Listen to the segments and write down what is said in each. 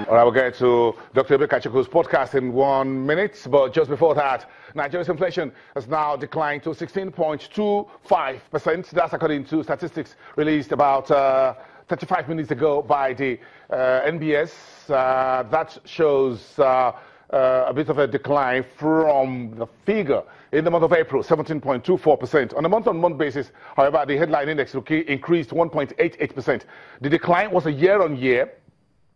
All right, we'll get to Dr. Kachikwu's podcast in 1 minute, but just before that, Nigeria's inflation has now declined to 16.25%. That's according to statistics released about 35 minutes ago by the NBS. That shows a bit of a decline from the figure in the month of April, 17.24%. On a month-on-month basis, however, the headline index increased 1.88%. The decline was a year-on-year.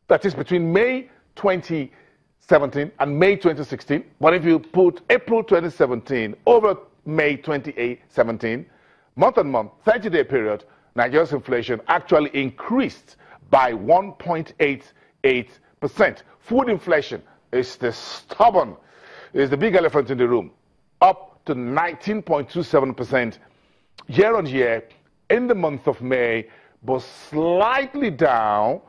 That is between May 2017 and May 2016. But if you put April 2017 over May 2017, month-on-month, 30-day period, Nigeria's inflation actually increased by 1.88%. Food inflation is the big elephant in the room, up to 19.27% year-on-year in the month of May, but slightly down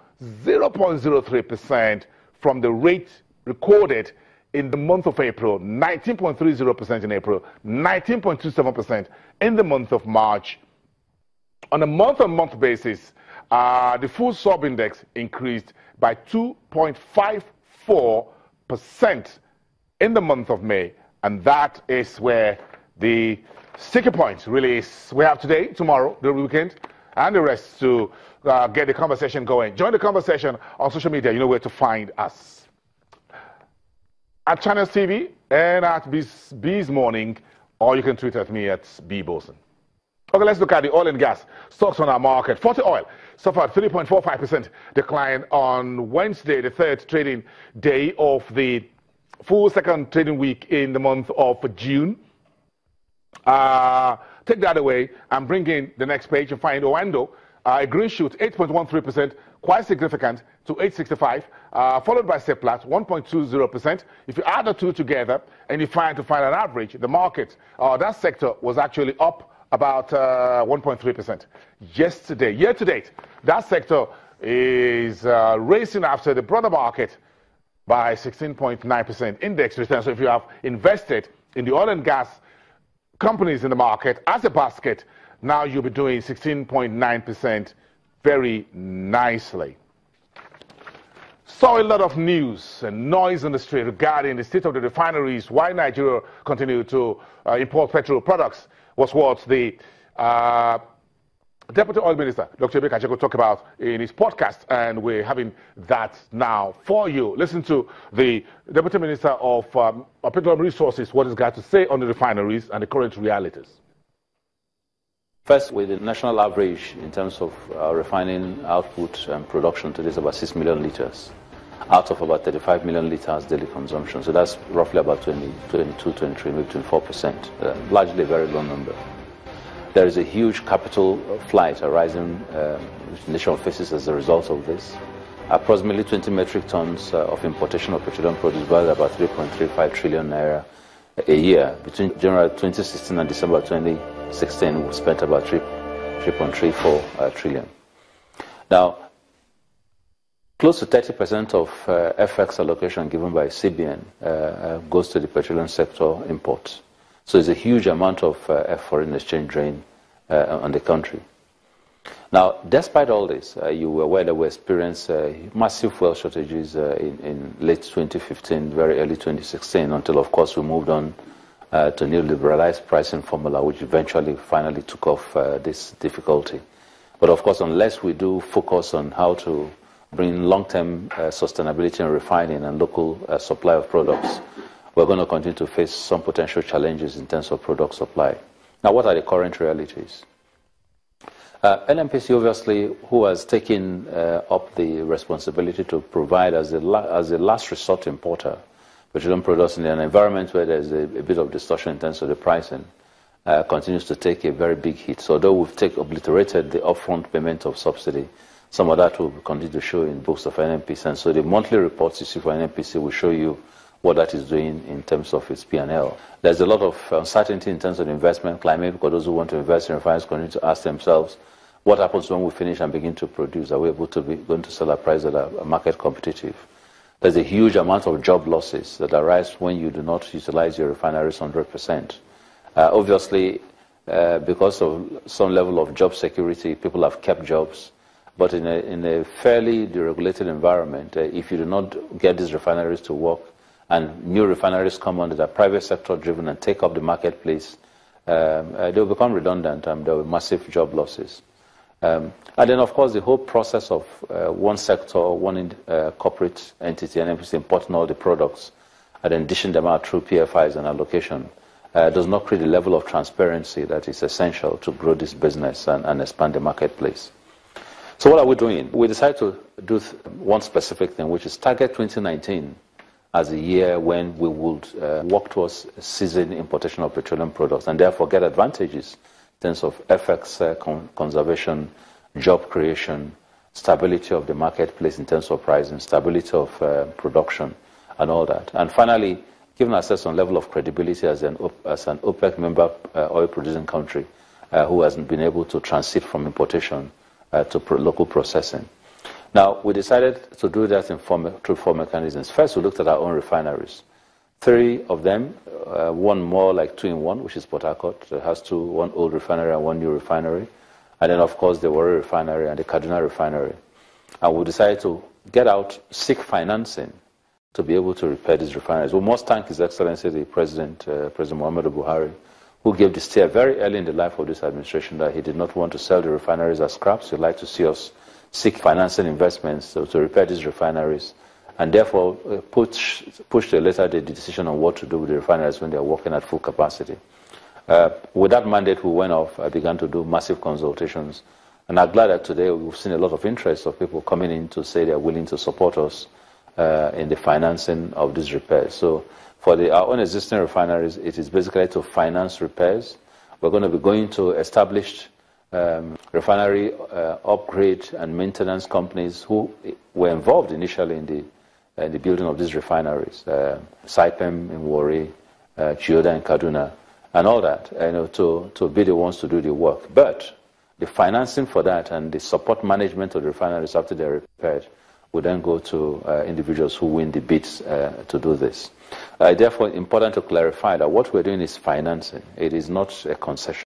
0.03% from the rate recorded in the month of April, 19.30% in April, 19.27% in the month of March. On a month-on-month basis, the food sub-index increased by 2.54% in the month of May, and that is where the sticky point really is. We have today, tomorrow, the weekend, and the rest to get the conversation going. Join the conversation on social media. You know where to find us. At Channels TV and at B's Morning, or you can tweet at me at bboson. Okay, let's look at the oil and gas stocks on our market. 40 oil suffered 3.45% decline on Wednesday, the third trading day of the full second trading week in the month of June. Take that away and bring in the next page and find Owando, a green shoot, 8.13%, quite significant to 865, followed by Seplat, 1.20%. If you add the two together and you find an average, the market, that sector was actually up about 1.3% yesterday. Year to date, that sector is racing after the broader market by 16.9% index return. So if you have invested in the oil and gas companies in the market as a basket, now you'll be doing 16.9% very nicely. Saw a lot of news and noise on the street regarding the state of the refineries, why Nigeria continued to import petrol products, was what the Deputy Oil Minister, Dr. Kachikwu, talked about in his podcast, and we're having that now for you. Listen to the Deputy Minister of Petroleum Resources, what he's got to say on the refineries and the current realities. First, with the national average in terms of refining output and production today is about 6 million litres, out of about 35 million litres daily consumption. So that's roughly about 22, 23, maybe 24%, largely a very low number. There is a huge capital flight arising which the nation faces as a result of this. Approximately 20 metric tons of importation of petroleum produce valued about 3.35 trillion naira a year. Between January 2016 and December 2016, we spent about 3.34 trillion. Now, close to 30% of FX allocation given by CBN goes to the petroleum sector imports. So it's a huge amount of foreign exchange drain on the country. Now, despite all this, you were aware that we experienced massive fuel shortages in late 2015, very early 2016, until, of course, we moved on to new liberalized pricing formula, which eventually finally took off this difficulty. But, of course, unless we do focus on how to bring long-term sustainability in refining and local supply of products, we're going to continue to face some potential challenges in terms of product supply. Now, what are the current realities? NNPC, obviously, who has taken up the responsibility to provide as a last resort importer petroleum products in an environment where there's a bit of distortion in terms of the pricing, continues to take a very big hit. So although we've obliterated the upfront payment of subsidy, some of that will continue to show in books of NNPC. And so the monthly reports you see for NNPC will show you what that is doing in terms of its P&L. There's a lot of uncertainty in terms of the investment climate, because those who want to invest in refineries continue to ask themselves, what happens when we finish and begin to produce? Are we able to be going to sell at prices that are market competitive? There's a huge amount of job losses that arise when you do not utilize your refineries 100%. Obviously, because of some level of job security, people have kept jobs. But in a fairly deregulated environment, if you do not get these refineries to work and new refineries come on that are private sector driven and take up the marketplace, they will become redundant and there will be massive job losses. And then, of course, the whole process of one sector, one corporate entity, and importing all the products and then dishing them out through PFIs and allocation does not create the level of transparency that is essential to grow this business and expand the marketplace. So what are we doing? We decided to do one specific thing, which is target 2019 as a year when we would work towards ceasing importation of petroleum products and therefore get advantages in terms of FX conservation, job creation, stability of the marketplace in terms of pricing, stability of production, and all that. And finally, giving ourselves some level of credibility as an OPEC member oil-producing country who hasn't been able to transit from importation to local processing. Now, we decided to do that through four mechanisms. First, we looked at our own refineries. 3 of them, one more like 2-in-1, which is Port Harcourt. It has one old refinery and one new refinery. And then, of course, the Warri refinery and the Kaduna refinery. And we decided to get out, seek financing to be able to repair these refineries. We must thank His Excellency, the President Muhammadu Buhari, who gave the steer very early in the life of this administration that he did not want to sell the refineries as scraps. He'd like to see us seek financing investments to repair these refineries, and therefore push to a later date the decision on what to do with the refineries when they're working at full capacity. With that mandate, we went off. I began to do massive consultations, and I'm glad that today we've seen a lot of interest of people coming in to say they're willing to support us in the financing of these repairs. So for our own existing refineries, it is basically to finance repairs. We're going to be going to established refinery upgrade and maintenance companies who were involved initially in the building of these refineries, Saipem in Warri, Chiyoda in Kaduna, and all that, to be the ones to do the work. But the financing for that and the support management of the refineries after they're repaired will then go to individuals who win the bids to do this. Therefore, it's important to clarify that what we're doing is financing. It is not a concession.